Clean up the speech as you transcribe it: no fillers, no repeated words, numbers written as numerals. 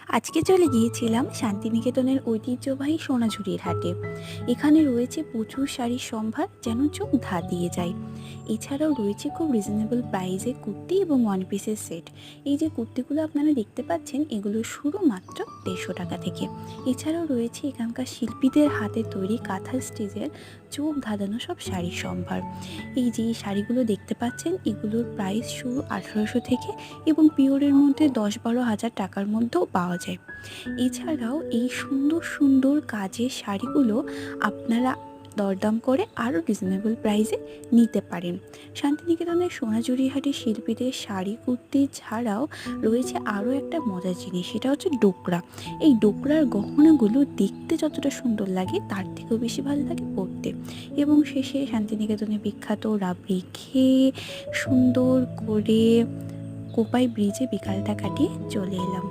আজকে চলে গিয়েছিলাম শান্তিনিকেতনের ঐতিহ্যবাহী সোনাঝুরির হাটে। এখানে রয়েছে প্রচুর শাড়ির সম্ভার, যেন চোখ ধাঁধিয়ে যায়। এছাড়াও রয়েছে খুব রিজনেবল প্রাইসে কুর্তি এবং ওয়ান পিসের সেট। এই যে কুর্তিগুলো আপনারা দেখতে পাচ্ছেন, এগুলো শুরু মাত্র 150 টাকা থেকে। এছাড়াও রয়েছে এখানকার শিল্পীদের হাতে তৈরি কাঁথা স্টিচের চোখ ধাঁধানো সব শাড়ির সম্ভার। এই যে শাড়িগুলো দেখতে পাচ্ছেন, এগুলোর প্রাইস শুরু 1800 থেকে এবং পিওরের মধ্যে 10-12 হাজার টাকার মধ্যেও পাওয়া যায়। এছাড়াও এই সুন্দর সুন্দর কাজের শাড়িগুলো আপনারা দরদাম করে আরও রিজনেবল প্রাইসে নিতে পারেন। শান্তিনিকেতনের সোনাঝুরি হাটের শিল্পীদের শাড়ি কুর্তি ছাড়াও রয়েছে আরও একটা মজার জিনিস, সেটা হচ্ছে ডোকরা। এই ডোকরার গহনাগুলো দেখতে যতটা সুন্দর লাগে, তার থেকেও বেশি ভালো লাগে পরতে। এবং শেষে শান্তিনিকেতনে বিখ্যাত রাবড়ি খেয়ে সুন্দর করে কোপাই ব্রিজে বিকালটা কাটিয়ে চলে এলাম।